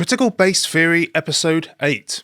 Critical Base Theory Episode 8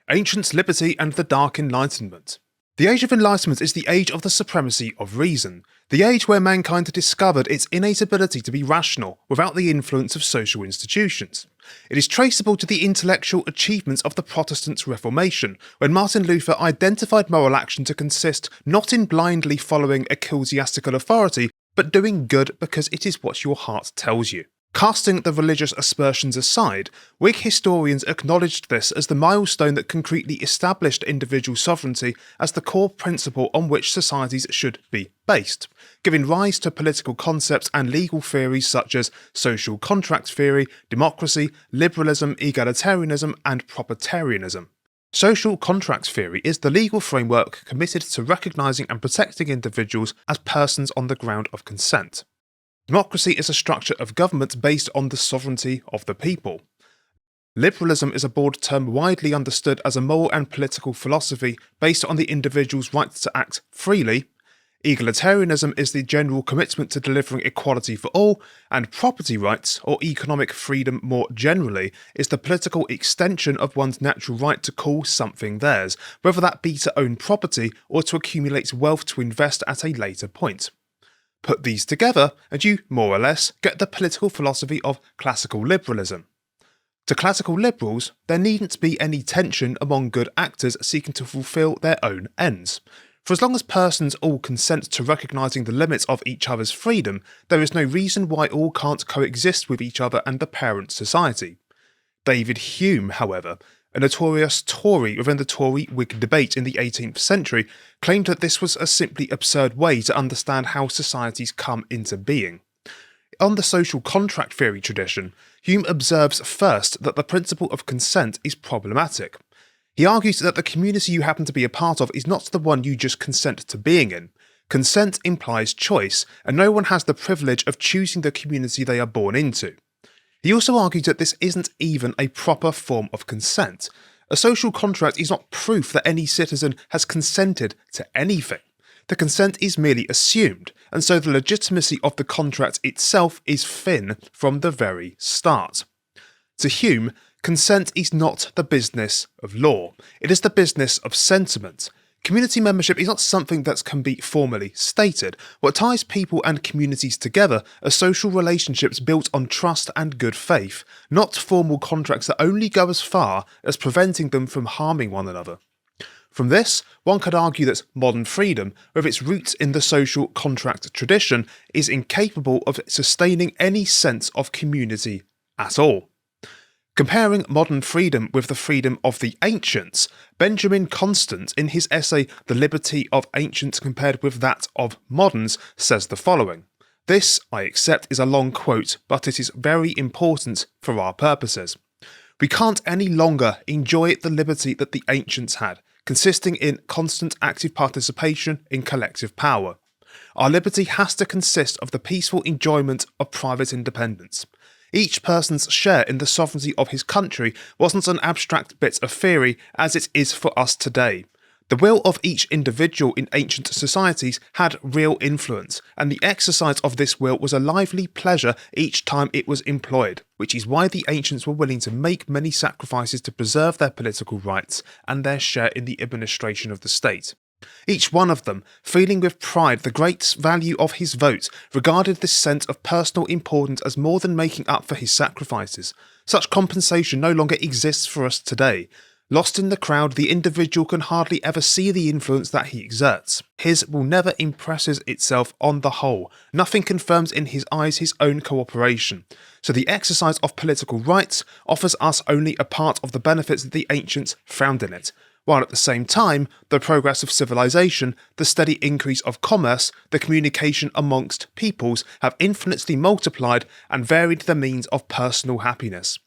Ancients' Liberty and the Dark Enlightenment. The Age of Enlightenment is the age of the supremacy of reason, the age where mankind discovered its innate ability to be rational without the influence of social institutions. It is traceable to the intellectual achievements of the Protestant Reformation, when Martin Luther identified moral action to consist not in blindly following ecclesiastical authority, but doing good because it is what your heart tells you. Casting the religious aspersions aside, Whig historians acknowledged this as the milestone that concretely established individual sovereignty as the core principle on which societies should be based, giving rise to political concepts and legal theories such as social contract theory, democracy, liberalism, egalitarianism, and proprietarianism. Social contract theory is the legal framework committed to recognising and protecting individuals as persons on the ground of consent. Democracy is a structure of government based on the sovereignty of the people. Liberalism is a broad term widely understood as a moral and political philosophy based on the individual's right to act freely. Egalitarianism is the general commitment to delivering equality for all, and property rights, or economic freedom more generally, is the political extension of one's natural right to call something theirs, whether that be to own property or to accumulate wealth to invest at a later point. Put these together, and you, more or less, get the political philosophy of classical liberalism. To classical liberals, there needn't be any tension among good actors seeking to fulfil their own ends. For as long as persons all consent to recognising the limits of each other's freedom, there is no reason why all can't coexist with each other and the parent society. David Hume, however, a notorious Tory within the Tory-Whig debate in the 18th century, claimed that this was a simply absurd way to understand how societies come into being. On the social contract theory tradition, Hume observes first that the principle of consent is problematic. He argues that the community you happen to be a part of is not the one you just consent to being in. Consent implies choice, and no one has the privilege of choosing the community they are born into. He also argued that this isn't even a proper form of consent. A social contract is not proof that any citizen has consented to anything. The consent is merely assumed, and so the legitimacy of the contract itself is thin from the very start. To Hume, consent is not the business of law, it is the business of sentiment. Community membership is not something that can be formally stated. What ties people and communities together are social relationships built on trust and good faith, not formal contracts that only go as far as preventing them from harming one another. From this, one could argue that modern freedom, with its roots in the social contract tradition, is incapable of sustaining any sense of community at all. Comparing modern freedom with the freedom of the ancients, Benjamin Constant, in his essay The Liberty of Ancients Compared with That of Moderns, says the following. This, I accept, is a long quote, but it is very important for our purposes. We can't any longer enjoy the liberty that the ancients had, consisting in constant active participation in collective power. Our liberty has to consist of the peaceful enjoyment of private independence. Each person's share in the sovereignty of his country wasn't an abstract bit of theory as it is for us today. The will of each individual in ancient societies had real influence, and the exercise of this will was a lively pleasure each time it was employed, which is why the ancients were willing to make many sacrifices to preserve their political rights and their share in the administration of the state. Each one of them, feeling with pride the great value of his vote, regarded this sense of personal importance as more than making up for his sacrifices. Such compensation no longer exists for us today. Lost in the crowd, the individual can hardly ever see the influence that he exerts. His will never impresses itself on the whole. Nothing confirms in his eyes his own cooperation. So the exercise of political rights offers us only a part of the benefits that the ancients found in it, while at the same time, the progress of civilization, the steady increase of commerce, the communication amongst peoples have infinitely multiplied and varied the means of personal happiness.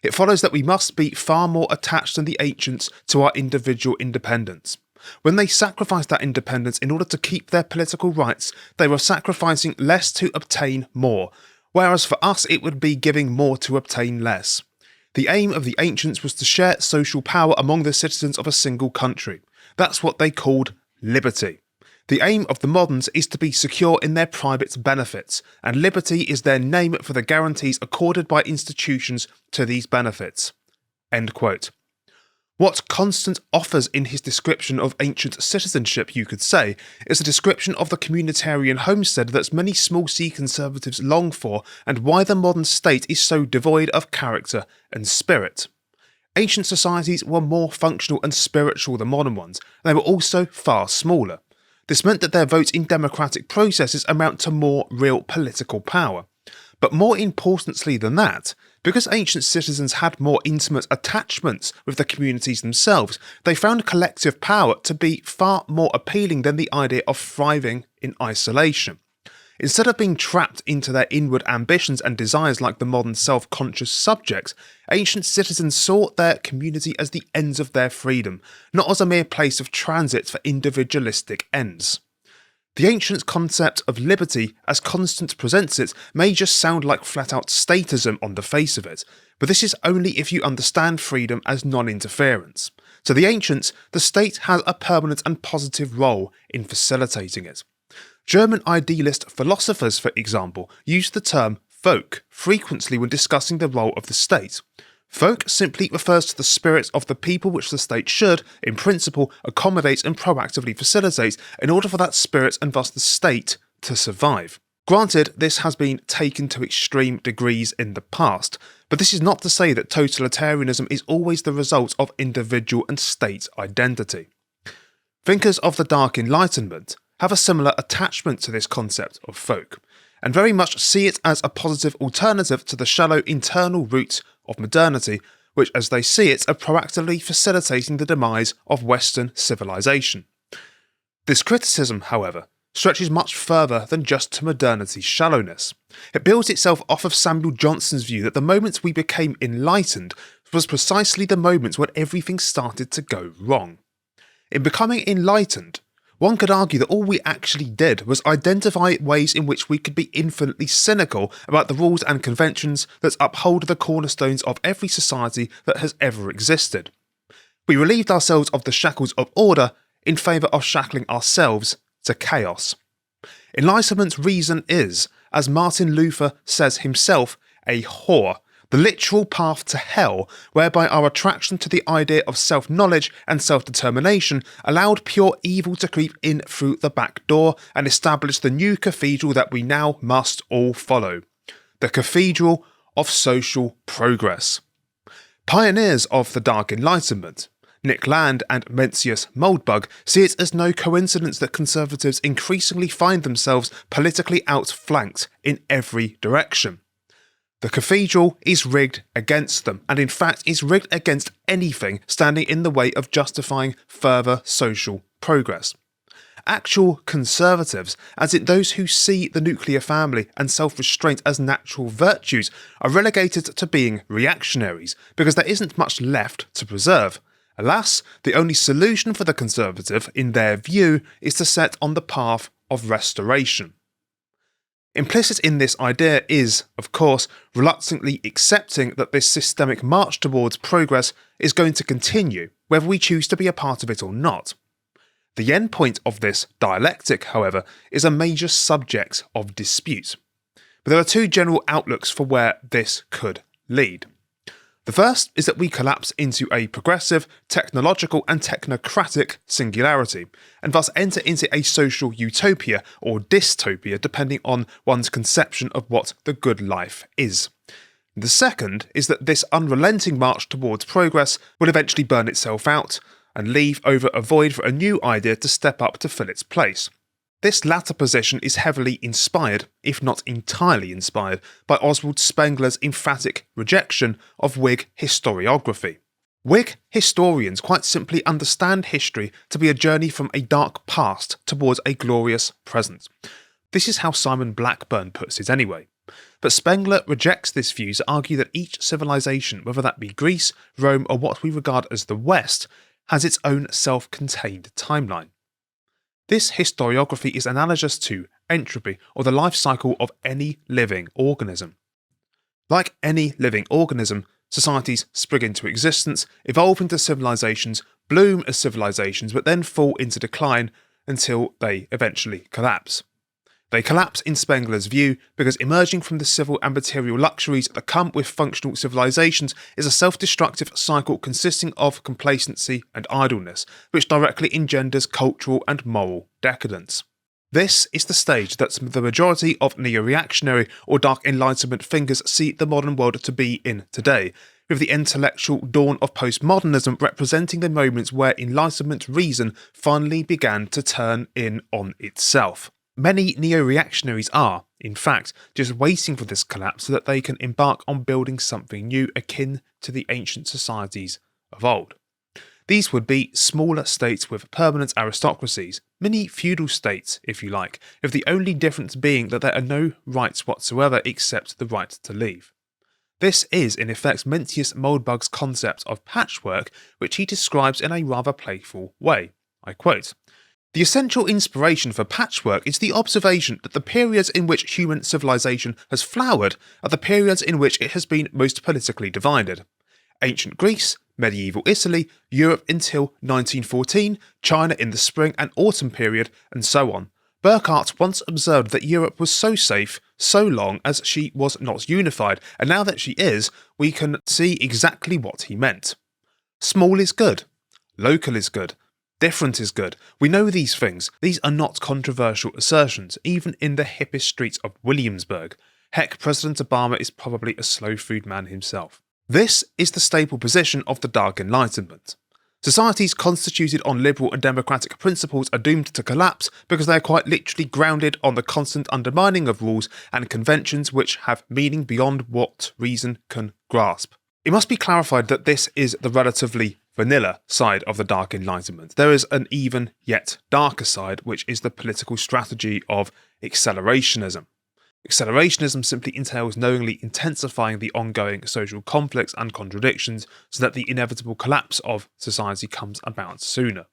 It follows that we must be far more attached than the ancients to our individual independence. When they sacrificed that independence in order to keep their political rights, they were sacrificing less to obtain more, whereas for us it would be giving more to obtain less. The aim of the ancients was to share social power among the citizens of a single country. That's what they called liberty. The aim of the moderns is to be secure in their private benefits, and liberty is their name for the guarantees accorded by institutions to these benefits." End quote. What Constant offers in his description of ancient citizenship, you could say, is a description of the communitarian homestead that many small c conservatives long for, and why the modern state is so devoid of character and spirit. Ancient societies were more functional and spiritual than modern ones, and they were also far smaller. This meant that their votes in democratic processes amount to more real political power. But more importantly than that, because ancient citizens had more intimate attachments with the communities themselves, they found collective power to be far more appealing than the idea of thriving in isolation. Instead of being trapped into their inward ambitions and desires like the modern self-conscious subjects, ancient citizens saw their community as the ends of their freedom, not as a mere place of transit for individualistic ends. The ancient concept of liberty, as Constant presents it, may just sound like flat-out statism on the face of it, but this is only if you understand freedom as non-interference. To the ancients, the state has a permanent and positive role in facilitating it. German idealist philosophers, for example, use the term Volk frequently when discussing the role of the state. Volk simply refers to the spirit of the people which the state should, in principle, accommodate and proactively facilitate in order for that spirit and thus the state to survive. Granted, this has been taken to extreme degrees in the past, but this is not to say that totalitarianism is always the result of individual and state identity. Thinkers of the Dark Enlightenment have a similar attachment to this concept of folk, and very much see it as a positive alternative to the shallow internal roots of modernity, which, as they see it, are proactively facilitating the demise of Western civilization. This criticism, however, stretches much further than just to modernity's shallowness. It builds itself off of Samuel Johnson's view that the moment we became enlightened was precisely the moment when everything started to go wrong. In becoming enlightened, one could argue that all we actually did was identify ways in which we could be infinitely cynical about the rules and conventions that uphold the cornerstones of every society that has ever existed. We relieved ourselves of the shackles of order in favour of shackling ourselves to chaos. Enlightenment's reason is, as Martin Luther says himself, a whore, the literal path to hell, whereby our attraction to the idea of self-knowledge and self-determination allowed pure evil to creep in through the back door and establish the new cathedral that we now must all follow. The cathedral of social progress. Pioneers of the Dark Enlightenment, Nick Land and Mencius Moldbug, see it as no coincidence that conservatives increasingly find themselves politically outflanked in every direction. The cathedral is rigged against them, and in fact is rigged against anything standing in the way of justifying further social progress. Actual conservatives, as in those who see the nuclear family and self-restraint as natural virtues, are relegated to being reactionaries, because there isn't much left to preserve. Alas, the only solution for the conservative, in their view, is to set on the path of restoration. Implicit in this idea is, of course, reluctantly accepting that this systemic march towards progress is going to continue, whether we choose to be a part of it or not. The end point of this dialectic, however, is a major subject of dispute. But there are two general outlooks for where this could lead. The first is that we collapse into a progressive, technological and technocratic singularity, and thus enter into a social utopia or dystopia depending on one's conception of what the good life is. The second is that this unrelenting march towards progress will eventually burn itself out and leave over a void for a new idea to step up to fill its place. This latter position is heavily inspired, if not entirely inspired, by Oswald Spengler's emphatic rejection of Whig historiography. Whig historians quite simply understand history to be a journey from a dark past towards a glorious present. This is how Simon Blackburn puts it anyway. But Spengler rejects this view to argue that each civilization, whether that be Greece, Rome or what we regard as the West, has its own self-contained timeline. This historiography is analogous to entropy, or the life cycle of any living organism. Like any living organism, societies spring into existence, evolve into civilizations, bloom as civilizations, but then fall into decline until they eventually collapse. They collapse in Spengler's view because emerging from the civil and material luxuries that come with functional civilizations is a self-destructive cycle consisting of complacency and idleness, which directly engenders cultural and moral decadence. This is the stage that the majority of neo-reactionary or Dark Enlightenment thinkers see the modern world to be in today, with the intellectual dawn of postmodernism representing the moments where Enlightenment reason finally began to turn in on itself. Many neo-reactionaries are, in fact, just waiting for this collapse so that they can embark on building something new akin to the ancient societies of old. These would be smaller states with permanent aristocracies, mini feudal states, if you like, with the only difference being that there are no rights whatsoever except the right to leave. This is, in effect, Mencius Moldbug's concept of patchwork, which he describes in a rather playful way. I quote, "The essential inspiration for patchwork is the observation that the periods in which human civilization has flowered are the periods in which it has been most politically divided. Ancient Greece, medieval Italy, Europe until 1914, China in the spring and autumn period, and so on. Burckhardt once observed that Europe was so safe so long as she was not unified, and now that she is, we can see exactly what he meant. Small is good. Local is good. Different is good. We know these things. These are not controversial assertions, even in the hippest streets of Williamsburg. Heck, President Obama is probably a slow food man himself." This is the staple position of the Dark Enlightenment. Societies constituted on liberal and democratic principles are doomed to collapse because they are quite literally grounded on the constant undermining of rules and conventions which have meaning beyond what reason can grasp. It must be clarified that this is the relatively vanilla side of the Dark Enlightenment. There is an even yet darker side, which is the political strategy of accelerationism. Accelerationism simply entails knowingly intensifying the ongoing social conflicts and contradictions so that the inevitable collapse of society comes about sooner.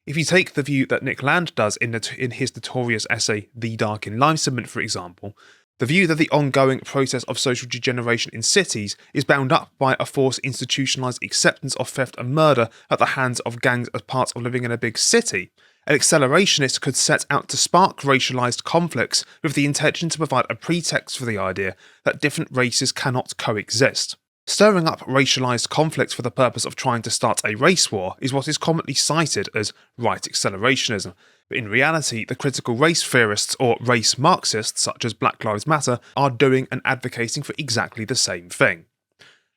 If you take the view that Nick Land does in his notorious essay The Dark Enlightenment, for example, the view that the ongoing process of social degeneration in cities is bound up by a forced institutionalized acceptance of theft and murder at the hands of gangs as part of living in a big city, an accelerationist could set out to spark racialized conflicts with the intention to provide a pretext for the idea that different races cannot coexist. Stirring up racialized conflicts for the purpose of trying to start a race war is what is commonly cited as right accelerationism, but in reality, the critical race theorists or race Marxists, such as Black Lives Matter, are doing and advocating for exactly the same thing.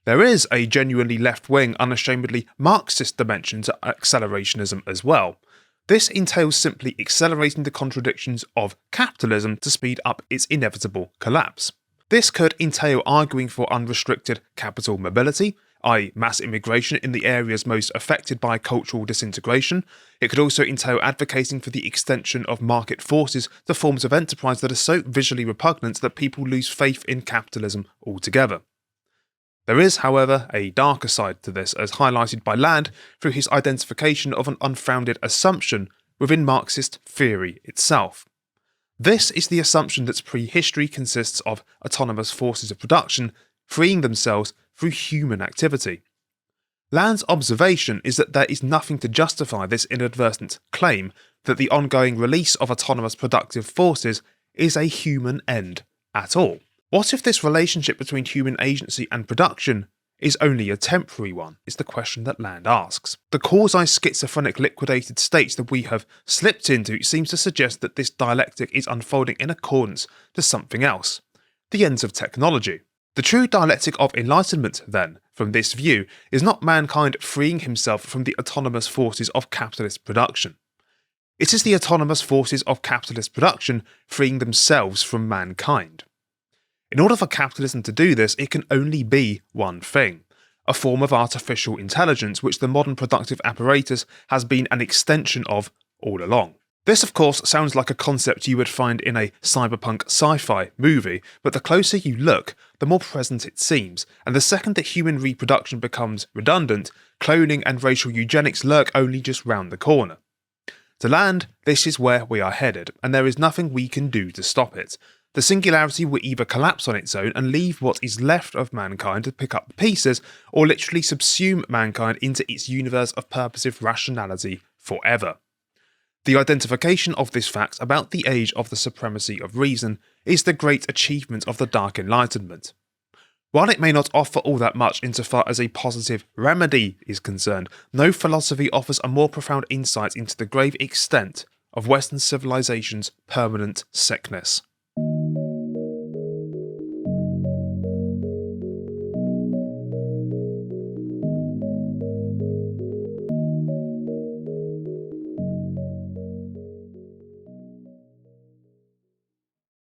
There is a genuinely left-wing, unashamedly Marxist dimension to accelerationism as well. This entails simply accelerating the contradictions of capitalism to speed up its inevitable collapse. This could entail arguing for unrestricted capital mobility, i.e. mass immigration in the areas most affected by cultural disintegration. It could also entail advocating for the extension of market forces to forms of enterprise that are so visually repugnant that people lose faith in capitalism altogether. There is, however, a darker side to this, as highlighted by Land through his identification of an unfounded assumption within Marxist theory itself. This is the assumption that prehistory consists of autonomous forces of production freeing themselves through human activity. Land's observation is that there is nothing to justify this inadvertent claim that the ongoing release of autonomous productive forces is a human end at all. What if this relationship between human agency and production is only a temporary one, is the question that Land asks. The quasi-schizophrenic liquidated state that we have slipped into seems to suggest that this dialectic is unfolding in accordance to something else, the ends of technology. The true dialectic of enlightenment, then, from this view, is not mankind freeing himself from the autonomous forces of capitalist production. It is the autonomous forces of capitalist production freeing themselves from mankind. In order for capitalism to do this, it can only be one thing, a form of artificial intelligence which the modern productive apparatus has been an extension of all along. This, of course, sounds like a concept you would find in a cyberpunk sci-fi movie, but the closer you look, the more present it seems, and the second that human reproduction becomes redundant, cloning and racial eugenics lurk only just round the corner. To Land, this is where we are headed, and there is nothing we can do to stop it. The singularity will either collapse on its own and leave what is left of mankind to pick up the pieces, or literally subsume mankind into its universe of purposive rationality forever. The identification of this fact about the age of the supremacy of reason is the great achievement of the Dark Enlightenment. While it may not offer all that much insofar as a positive remedy is concerned, no philosophy offers a more profound insight into the grave extent of Western civilization's permanent sickness.